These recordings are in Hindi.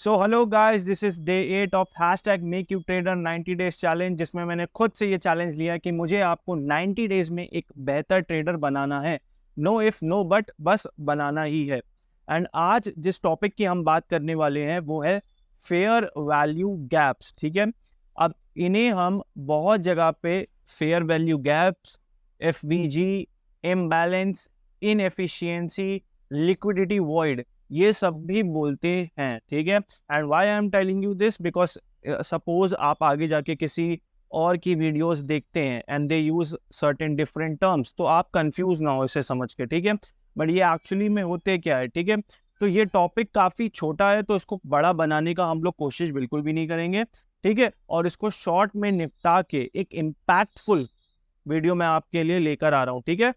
So hello guys, this is day 8 of hashtag make you trader 90 days challenge, जिसमें मैंने खुद से ये चैलेंज लिया कि मुझे आपको 90 डेज में एक बेहतर ट्रेडर बनाना है। नो इफ नो बट, बस बनाना ही है। एंड आज जिस टॉपिक की हम बात करने वाले हैं वो है फेयर वैल्यू गैप्स। ठीक है, अब इन्हें हम बहुत जगह पे fair value gaps, FVG, imbalance, inefficiency, liquidity void, ये सब भी बोलते हैं। ठीक है, and why I am telling you this because suppose आप आगे जाके किसी और की वीडियोस देखते हैं and they use certain different terms, तो आप कंफ्यूज ना हो इसे समझ के। ठीक है, बट ये एक्चुअली में होते क्या है। ठीक है, तो ये टॉपिक काफी छोटा है, तो इसको बड़ा बनाने का हम लोग कोशिश बिल्कुल भी नहीं करेंगे। ठीक है, और इसको शॉर्ट में निपटा के एक इम्पैक्टफुल वीडियो मैं आपके लिए लेकर आ रहा हूँ। ठीक है,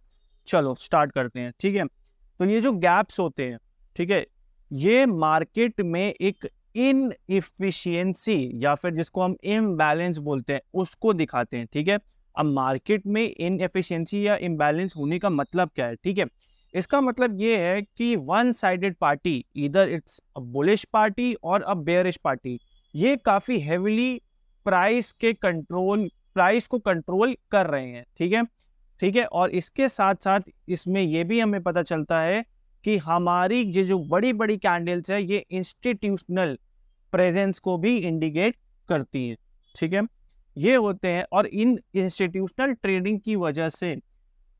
चलो स्टार्ट करते हैं। ठीक है, तो ये जो गैप्स होते हैं, ठीक है, ये मार्केट में एक इनएफिशिएंसी या फिर जिसको हम इम्बैलेंस बोलते हैं उसको दिखाते हैं। ठीक है, अब मार्केट में इनएफिशिएंसी या इम्बैलेंस होने का मतलब क्या है। ठीक है, इसका मतलब ये है कि वन साइडेड पार्टी, इधर इट्स अ बुलिश पार्टी और अ बेयरिश पार्टी, ये काफी हेविली प्राइस को कंट्रोल कर रहे हैं। ठीक है, ठीक है, और इसके साथ साथ इसमें ये भी हमें पता चलता है कि हमारी ये जो बड़ी बड़ी कैंडल्स है ये इंस्टीट्यूशनल प्रेजेंस को भी इंडिकेट करती है। ठीक है, ये होते हैं, और इन इंस्टीट्यूशनल ट्रेडिंग की वजह से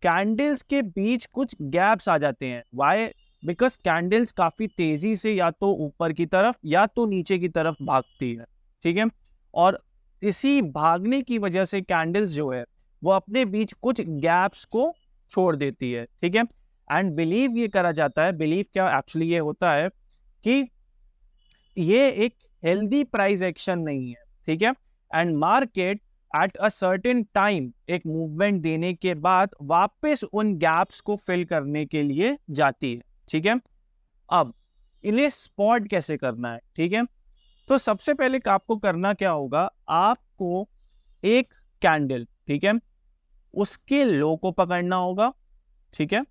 कैंडल्स के बीच कुछ गैप्स आ जाते हैं। व्हाई? बिकॉज कैंडल्स काफी तेजी से या तो ऊपर की तरफ या तो नीचे की तरफ भागती है। ठीक है, और इसी भागने की वजह से कैंडल्स जो है वो अपने बीच कुछ गैप्स को छोड़ देती है। ठीक है, एंड बिलीव ये करा जाता है, बिलीव क्या एक्चुअली ये होता है कि ये एक हेल्दी प्राइस एक्शन नहीं है। ठीक है, and market at a certain time एक मूवमेंट देने के बाद वापस उन गैप्स को फिल करने के लिए जाती है। ठीक है, अब इन्हें स्पॉट कैसे करना है। ठीक है, तो सबसे पहले आपको करना क्या होगा, आपको एक कैंडल, ठीक है, उसके लो को पकड़ना होगा। ठीक है,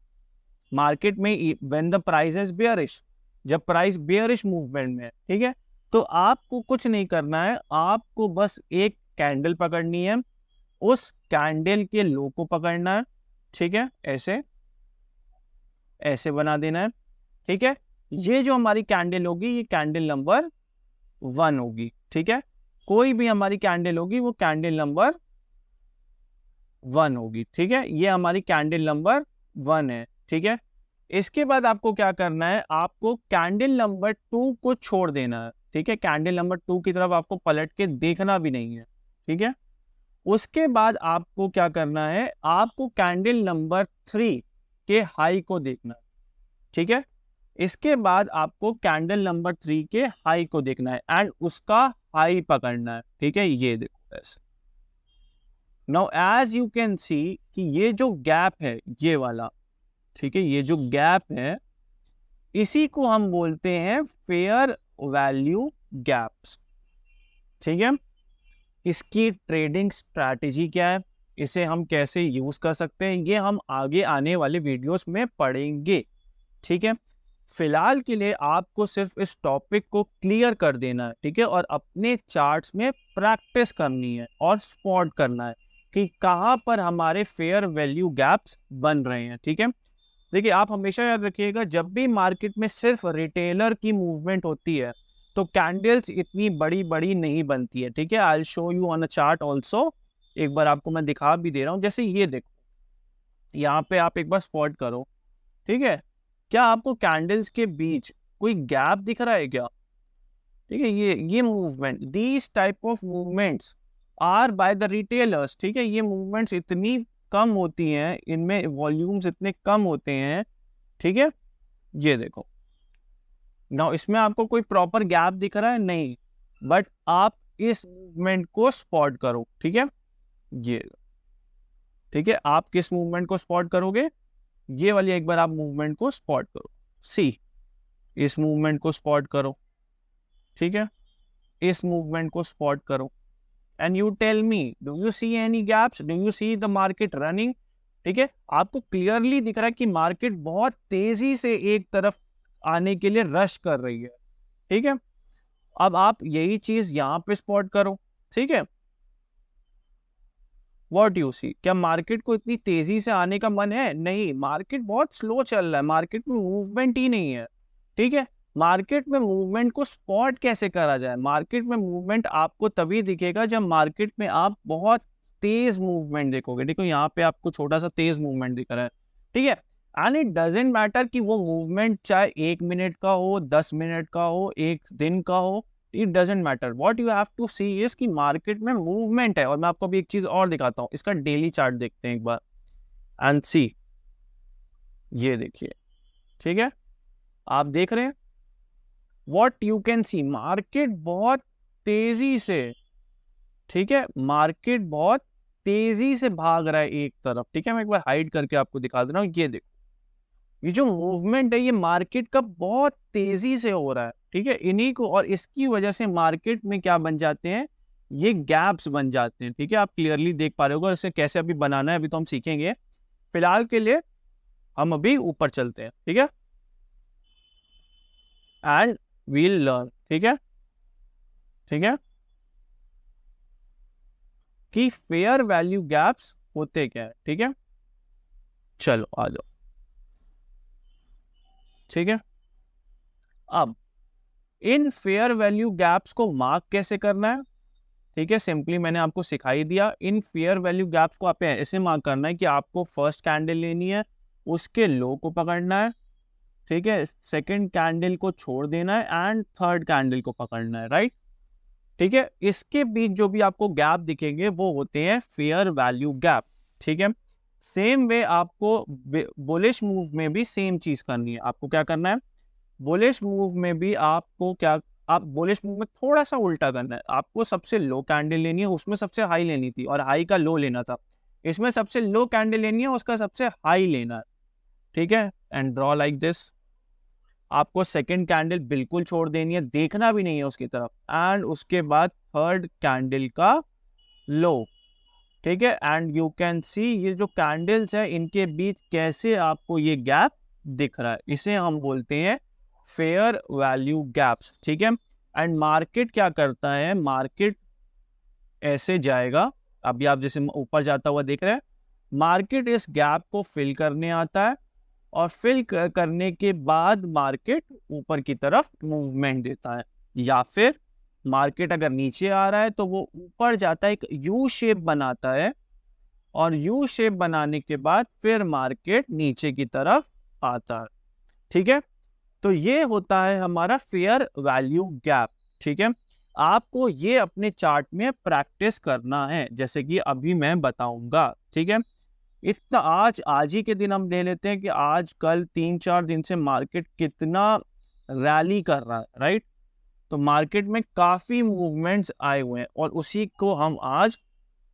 मार्केट में when the price is bearish, जब प्राइस बेयरिश मूवमेंट में है, ठीक है, तो आपको कुछ नहीं करना है, आपको बस एक कैंडल पकड़नी है, उस कैंडल के लो को पकड़ना है। ठीक है, ऐसे ऐसे बना देना है। ठीक है, ये जो हमारी कैंडल होगी ये कैंडल नंबर 1 होगी। ठीक है, कोई भी हमारी कैंडल होगी वो कैंडल नंबर 1 होगी। ठीक है, ये हमारी कैंडल नंबर 1 है। ठीक है, इसके बाद आपको क्या करना है, आपको कैंडल नंबर 2 को छोड़ देना है। ठीक है, कैंडल नंबर 2 की तरफ आपको पलट के देखना भी नहीं है। ठीक है, उसके बाद आपको क्या करना है, आपको कैंडल नंबर 3 के हाई को देखना है। ठीक है, इसके बाद आपको कैंडल नंबर 3 के हाई को देखना है एंड उसका हाई पकड़ना है। ठीक है, ये देखो ऐसे। Now as you can see कि ये जो गैप है ये वाला, ठीक है, ये जो गैप है इसी को हम बोलते हैं फेयर वैल्यू गैप्स। ठीक है, इसकी ट्रेडिंग स्ट्रैटेजी क्या है, इसे हम कैसे यूज कर सकते हैं, ये हम आगे आने वाले वीडियोस में पढ़ेंगे। ठीक है, फिलहाल के लिए आपको सिर्फ इस टॉपिक को क्लियर कर देना है। ठीक है, और अपने चार्ट्स में प्रैक्टिस करनी है और स्पॉट करना है कि कहाँ पर हमारे फेयर वैल्यू गैप्स बन रहे हैं। ठीक है, देखिए आप हमेशा याद रखिएगा, जब भी मार्केट में सिर्फ रिटेलर की मूवमेंट होती है तो कैंडल्स इतनी बड़ी बड़ी नहीं बनती है। ठीक है, I will show you on a chart also, एक बार आपको मैं दिखा भी दे रहा हूँ। जैसे ये देखो, यहाँ पे आप एक बार स्पॉट करो। ठीक है, क्या आपको कैंडल्स के बीच कोई गैप दिख रहा है क्या? ठीक है, ये movement, these type of movements are by the retailers. ठीक है, ये मूवमेंट्स इतनी कम होती हैं, इनमें वॉल्यूम्स इतने कम होते हैं। ठीक है, ये देखो नाउ, इसमें आपको कोई प्रॉपर गैप दिख रहा है नहीं, बट आप इस मूवमेंट को स्पॉट करो। ठीक है, ये, ठीक है, आप किस मूवमेंट को स्पॉट करोगे, ये वाली एक बार आप मूवमेंट को स्पॉट करो। सी, इस मूवमेंट को स्पॉट करो। ठीक है, इस मूवमेंट को स्पॉट करो and you tell me, do you see any gaps, do you see the market running? ठीक है, आपको क्लियरली दिख रहा है कि मार्केट बहुत तेजी से एक तरफ आने के लिए रश कर रही है। ठीक है, अब आप यही चीज यहाँ पे स्पॉट करो, ठीक है। व्हाट यू सी, क्या मार्केट को इतनी तेजी से आने का मन है? नहीं, मार्केट बहुत स्लो चल रहा है, मार्केट में मूवमेंट ही नहीं है, ठीक है। मार्केट में मूवमेंट को स्पॉट कैसे करा जाए? मार्केट में मूवमेंट आपको तभी दिखेगा जब मार्केट में आप बहुत तेज मूवमेंट देखोगे। देखो यहाँ पे आपको छोटा सा तेज मूवमेंट दिख रहा है, ठीक है। एंड इट डजेंट मैटर कि वो मूवमेंट चाहे 1 मिनट का हो, 10 मिनट का हो, 1 दिन का हो, it doesn't matter. What you have to see is कि मार्केट में मूवमेंट है। और मैं आपको अभी एक चीज और दिखाता हूँ, इसका डेली चार्ट देखते हैं एक बार एंड सी। ये देखिए, ठीक है, आप देख रहे हैं what you can C, market बहुत तेजी से, ठीक है, मार्केट बहुत तेजी से भाग रहा है एक तरफ, ठीक है। मैं एक बार हाइड करके आपको दिखा दे रहा हूँ। ये देखो, ये जो मूवमेंट है ये मार्केट का बहुत तेजी से हो रहा है, ठीक है। इन्हीं को, और इसकी वजह से मार्केट में क्या बन जाते हैं, ये गैप्स बन जाते हैं, ठीक है। आप क्लियरली देख पा रहे हो। इसे कैसे अभी बनाना है अभी तो हम सीखेंगे, फिलहाल के लिए हम अभी ऊपर चलते हैं, ठीक है, एंड वील लर्न, ठीक है, ठीक है, कि फेयर वैल्यू गैप्स होते क्या है, ठीक है। चलो आ जाओ, ठीक है। अब इन फेयर वैल्यू गैप्स को मार्क कैसे करना है, ठीक है, सिंपली मैंने आपको सिखाई दिया। इन फेयर वैल्यू गैप्स को आप ऐसे मार्क करना है कि आपको फर्स्ट कैंडल लेनी है, उसके लो को पकड़ना है, ठीक है, सेकंड कैंडल को छोड़ देना है एंड थर्ड कैंडल को पकड़ना है, राइट, ठीक है। इसके बीच जो भी आपको गैप दिखेंगे वो होते हैं फेयर वैल्यू गैप, ठीक है। सेम वे आपको बुलिश मूव में भी सेम चीज करनी है। आपको क्या करना है, बुलिश मूव में भी आपको क्या, आप बुलिश मूव में थोड़ा सा उल्टा करना है। आपको सबसे लो कैंडल लेनी है, उसमें सबसे हाई लेनी थी और हाई का लो लेना था। इसमें सबसे लो कैंडल लेनी है, उसका सबसे हाई लेना है, ठीक है, एंड ड्रॉ लाइक दिस। आपको सेकंड कैंडल बिल्कुल छोड़ देनी है, देखना भी नहीं है उसकी तरफ, एंड उसके बाद थर्ड कैंडल का लो, ठीक है। एंड यू कैन सी ये जो कैंडल्स है इनके बीच कैसे आपको ये गैप दिख रहा है, इसे हम बोलते हैं फेयर वैल्यू गैप्स, ठीक है। एंड मार्केट क्या करता है, मार्केट ऐसे जाएगा, अभी आप जैसे ऊपर जाता हुआ देख रहे हैं, मार्केट इस गैप को फिल करने आता है और फिल करने के बाद मार्केट ऊपर की तरफ मूवमेंट देता है। या फिर मार्केट अगर नीचे आ रहा है तो वो ऊपर जाता है, एक यू शेप बनाता है, और यू शेप बनाने के बाद फिर मार्केट नीचे की तरफ आता है, ठीक है। तो ये होता है हमारा फेयर वैल्यू गैप, ठीक है। आपको ये अपने चार्ट में प्रैक्टिस करना है, जैसे कि अभी मैं बताऊंगा, ठीक है। इतना आज ही के दिन हम ले लेते हैं कि आज कल 3-4 दिन से मार्केट कितना रैली कर रहा है, राइट। तो मार्केट में काफी मूवमेंट्स आए हुए हैं और उसी को हम आज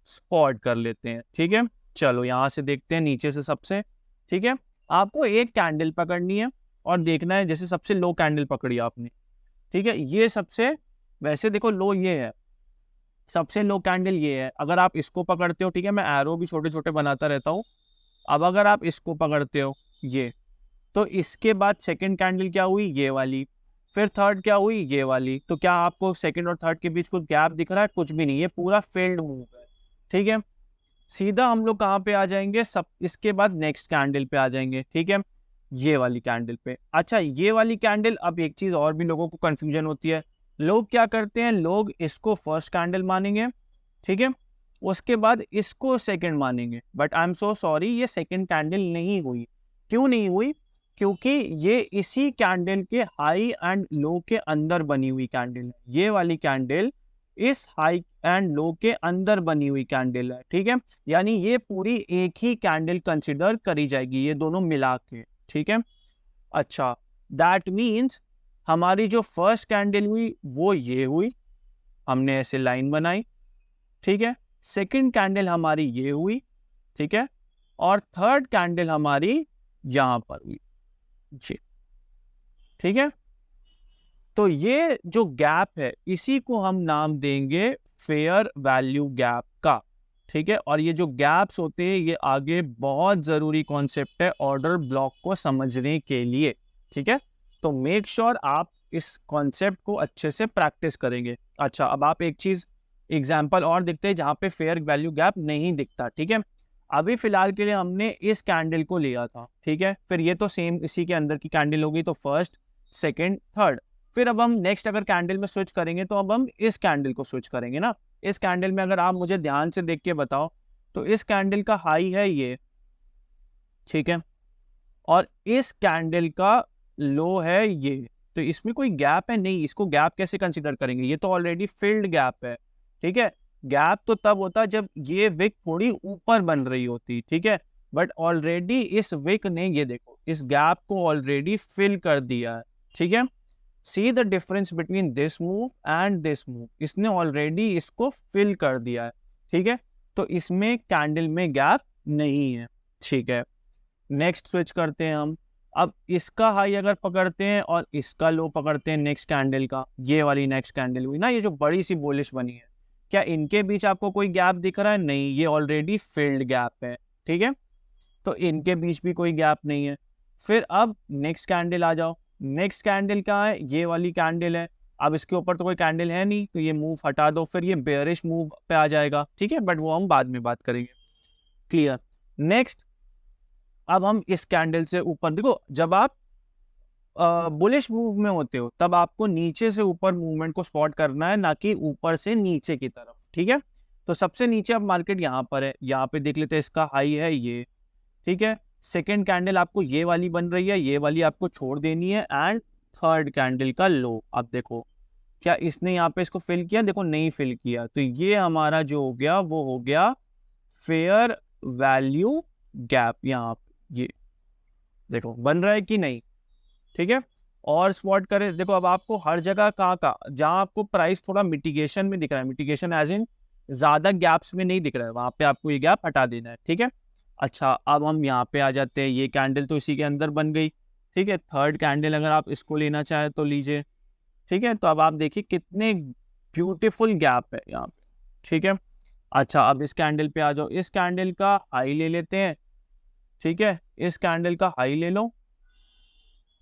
स्पॉट कर लेते हैं, ठीक है। चलो यहां से देखते हैं नीचे से सबसे, ठीक है। आपको एक कैंडल पकड़नी है और देखना है, जैसे सबसे लो कैंडल पकड़ी आपने, ठीक है, ये सबसे, वैसे देखो लो ये है, सबसे लो कैंडल ये है। अगर आप इसको पकड़ते हो, ठीक है, मैं एरो भी छोटे छोटे बनाता रहता हूँ। अब अगर आप इसको पकड़ते हो ये, तो इसके बाद सेकंड कैंडल क्या हुई, ये वाली, फिर थर्ड क्या हुई, ये वाली। तो क्या आपको सेकंड और थर्ड के बीच कुछ गैप दिख रहा है? कुछ भी नहीं, ये पूरा फेल्ड मूव है, ठीक है। सीधा हम लोग कहाँ पे आ जाएंगे, सब इसके बाद नेक्स्ट कैंडल पे आ जाएंगे, ठीक है, ये वाली कैंडल पे। अच्छा, ये वाली कैंडल, अब एक चीज और भी लोगों को कंफ्यूजन होती है, लोग क्या करते हैं, लोग इसको फर्स्ट कैंडल मानेंगे, ठीक है, उसके बाद इसको सेकंड मानेंगे, but I am so sorry, ये सेकंड कैंडल नहीं हुई। क्यों नहीं हुई? क्योंकि ये इसी कैंडल के हाई एंड लो के अंदर बनी हुई कैंडल है। ये वाली कैंडल इस हाई एंड लो के अंदर बनी हुई कैंडल है, ठीक है। यानी ये पूरी एक ही कैंडल कंसिडर करी जाएगी, ये दोनों मिला के, ठीक है। अच्छा, दैट मीन्स हमारी जो फर्स्ट कैंडल हुई वो ये हुई, हमने ऐसे लाइन बनाई, ठीक है। सेकंड कैंडल हमारी ये हुई, ठीक है, और थर्ड कैंडल हमारी यहां पर हुई जी, ठीक है। तो ये जो गैप है इसी को हम नाम देंगे फेयर वैल्यू गैप का, ठीक है। और ये जो गैप्स होते हैं ये आगे बहुत जरूरी कॉन्सेप्ट है ऑर्डर ब्लॉक को समझने के लिए, ठीक है। तो मेक श्योर आप इस कॉन्सेप्ट को अच्छे से प्रैक्टिस करेंगे। अच्छा, अब आप एक चीज एग्जाम्पल और दिखते हैं जहाँ पे फेयर वैल्यू गैप नहीं दिखता, ठीक है। अभी फिलहाल के लिए हमने इस कैंडल को लिया था, ठीक है, फिर ये तो सेम इसी के अंदर की कैंडल होगी, तो फर्स्ट, सेकंड, थर्ड। फिर अब हम नेक्स्ट अगर कैंडल में स्विच करेंगे तो अब हम इस कैंडल को स्विच करेंगे ना। इस कैंडल में अगर आप मुझे ध्यान से देख के बताओ तो इस कैंडल का हाई है ये, ठीक है, और इस कैंडल का लो है ये। तो इसमें कोई गैप है नहीं, इसको गैप कैसे कंसीडर करेंगे, ये तो ऑलरेडी फिल्ड गैप है, ठीक है। गैप तो तब होता जब ये विक थोड़ी ऊपर बन रही होती, ठीक है, बट ऑलरेडी इस विक ने ये देखो इस गैप को ऑलरेडी फिल कर दिया है, ठीक है। See the difference between this move and this move, इसने ऑलरेडी इसको फिल कर दिया है, ठीक है। तो इसमें कैंडल में गैप नहीं है, ठीक है। नेक्स्ट स्विच करते हैं हम। अब इसका हाई अगर पकड़ते हैं और इसका लो पकड़ते हैं नेक्स्ट कैंडल का, ये वाली नेक्स्ट कैंडल हुई ना, ये जो बड़ी सी बुलिश बनी है, क्या इनके बीच आपको कोई गैप दिख रहा है? नहीं, ये ऑलरेडी फिल्ड गैप है, ठीक है। तो इनके बीच भी कोई गैप नहीं है। फिर अब नेक्स्ट कैंडल आ जाओ, नेक्स्ट कैंडल क्या है? ये वाली कैंडल है। अब इसके ऊपर तो कोई कैंडल है नहीं, तो ये मूव हटा दो, फिर ये बेयरिश मूव पे आ जाएगा, ठीक है, बट वो हम बाद में बात करेंगे। क्लियर। नेक्स्ट, अब हम इस कैंडल से ऊपर देखो, जब आप बुलिश मूव में होते हो तब आपको नीचे से ऊपर मूवमेंट को स्पॉट करना है, ना कि ऊपर से नीचे की तरफ, ठीक है। तो सबसे नीचे अब मार्केट यहाँ पर है, यहाँ पे देख लेते हैं, इसका हाई है ये, ठीक है। सेकेंड कैंडल आपको ये वाली बन रही है, ये वाली आपको छोड़ देनी है, एंड थर्ड कैंडल का लो। अब देखो क्या इसने यहाँ पे इसको फिल किया? देखो नहीं फिल किया, तो ये हमारा जो हो गया वो हो गया फेयर वैल्यू गैप। यहाँ ये देखो बन रहा है कि नहीं, ठीक है। और स्पॉट करें, देखो अब आपको हर जगह कहाँ जहाँ आपको प्राइस थोड़ा मिटिगेशन में दिख रहा है, मिटिगेशन एज इन ज्यादा गैप्स में नहीं दिख रहा है, वहां पे आपको ये गैप हटा देना है, ठीक है। अच्छा, अब हम यहाँ पे आ जाते हैं, ये कैंडल तो इसी के अंदर बन गई, ठीक है। थर्ड कैंडल अगर आप इसको लेना चाहे तो लीजिए, ठीक है। तो अब आप देखिए कितने ब्यूटीफुल गैप है यहाँ पे, ठीक है। अच्छा, अब इस कैंडल पे आ जाओ, इस कैंडल का हाई ले लेते हैं, ठीक है, इस कैंडल का हाई ले लो,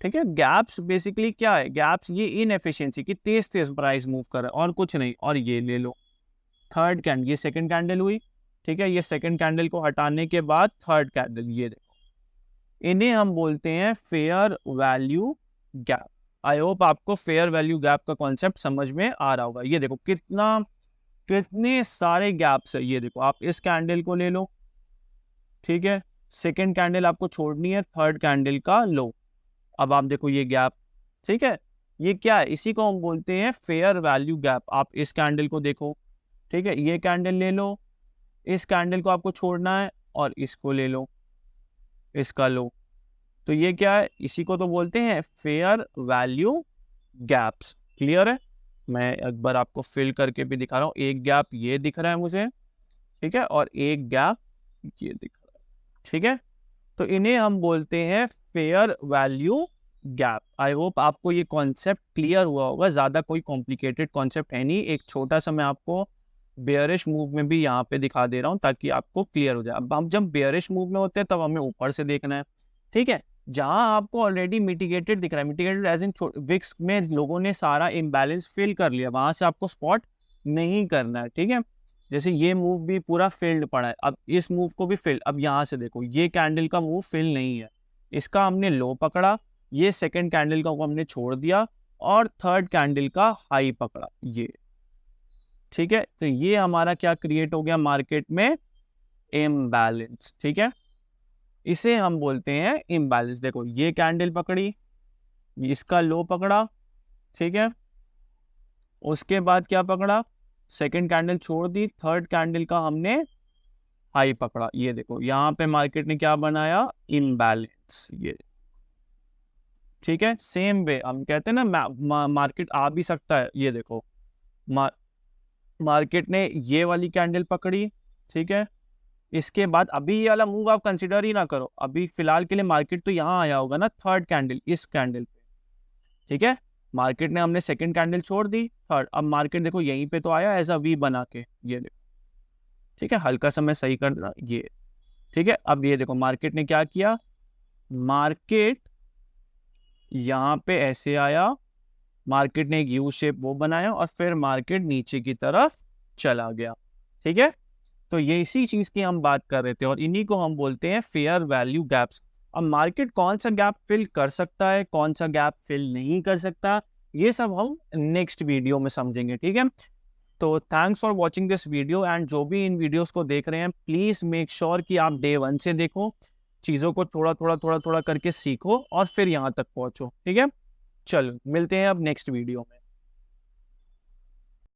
ठीक है। गैप्स बेसिकली क्या है? गैप्स ये इनएफिशिएंसी की तेज तेज प्राइस मूव कर रहा है और कुछ नहीं। और ये ले लो थर्ड कैंडल, ये सेकंड कैंडल हुई, ठीक है। ये सेकंड कैंडल को हटाने के बाद थर्ड कैंडल, ये देखो, इन्हें हम बोलते हैं fair value gap. I hope आपको फेयर वैल्यू गैप का कॉन्सेप्ट समझ में आ रहा होगा। ये देखो कितने सारे गैप्स है, ये देखो आप इस कैंडल को ले लो, ठीक है, सेकंड कैंडल आपको छोड़नी है, थर्ड कैंडल का लो। अब आप देखो ये गैप, ठीक है, ये क्या है? इसी को हम बोलते हैं फेयर वैल्यू गैप। आप इस कैंडल को देखो, ठीक है, ये कैंडल ले लो, इस कैंडल को आपको छोड़ना है और इसको ले लो, इसका लो। तो ये क्या है? इसी को तो बोलते हैं फेयर वैल्यू गैप्स। क्लियर है? मैं एक बार आपको फिल करके भी दिखा रहा हूँ। एक गैप ये दिख रहा है मुझे, ठीक है, और एक गैप ये दिख रहा है, ठीक है। तो इन्हें हम बोलते हैं fair value gap. I hope आपको ये कॉन्सेप्ट क्लियर हुआ होगा, ज्यादा कोई कॉम्प्लिकेटेड कॉन्सेप्ट है नहीं। एक छोटा सा मैं आपको बेयरिश मूव में भी यहाँ पे दिखा दे रहा हूँ ताकि आपको क्लियर हो जाए। अब हम जब बेयरिश मूव में होते हैं तब हमें ऊपर से देखना है, ठीक है। जहां आपको ऑलरेडी मिटिगेटेड दिख रहा है, मिटिगेटेड एज इन विक्स में लोगों ने सारा इम्बैलेंस फिल कर लिया, वहां से आपको स्पॉट नहीं करना है, ठीक है। जैसे ये मूव भी पूरा फिल्ड पड़ा है, अब इस मूव को भी फिल। अब यहाँ से देखो ये कैंडल का मूव फिल नहीं है, इसका हमने लो पकड़ा, ये सेकंड कैंडल का हमने छोड़ दिया और थर्ड कैंडल का हाई पकड़ा, ये, ठीक है। तो ये हमारा क्या क्रिएट हो गया मार्केट में? इम्बैलेंस, ठीक है। इसे हम बोलते हैं इम्बैलेंस। देखो ये कैंडल पकड़ी, इसका लो पकड़ा, ठीक है, उसके बाद क्या पकड़ा? सेकंड कैंडल छोड़ दी, थर्ड कैंडल का हमने हाई पकड़ा। ये देखो यहाँ पे मार्केट ने क्या बनाया? इम्बैलेंस, ये, ठीक है। सेम वे हम कहते हैं ना मार्केट आ भी सकता है। ये देखो मार्केट ने ये वाली कैंडल पकड़ी, ठीक है, इसके बाद अभी ये वाला मूव आप कंसिडर ही ना करो, अभी फिलहाल के लिए मार्केट तो यहाँ आया होगा ना, थर्ड कैंडल, इस कैंडल पे, ठीक है। मार्केट ने हमने सेकंड कैंडल छोड़ दी, थर्ड, अब मार्केट देखो यहीं पे तो आया ऐसा वी बना के, ये देखो, ठीक है। हल्का सा मैं सही कर रहा, ये, ठीक है। अब ये देखो मार्केट ने क्या किया, मार्केट यहाँ पे ऐसे आया, मार्केट ने एक यू शेप वो बनाया और फिर मार्केट नीचे की तरफ चला गया। ठीक है, तो ये इसी चीज की हम बात कर रहे थे और इन्हीं को हम बोलते हैं फेयर वैल्यू गैप्स। अब मार्केट कौन सा गैप फिल कर सकता है, कौन सा गैप फिल नहीं कर सकता, ये सब हम नेक्स्ट वीडियो में समझेंगे। ठीक है, तो thanks for watching this video and जो भी इन वीडियोस को देख रहे हैं प्लीज मेक श्योर कि आप डे 1 से देखो, चीज़ों को थोड़ा थोड़ा करके सीखो और फिर यहाँ तक पहुँचो। ठीक है, चलो मिलते हैं अब नेक्स्ट वीडियो में।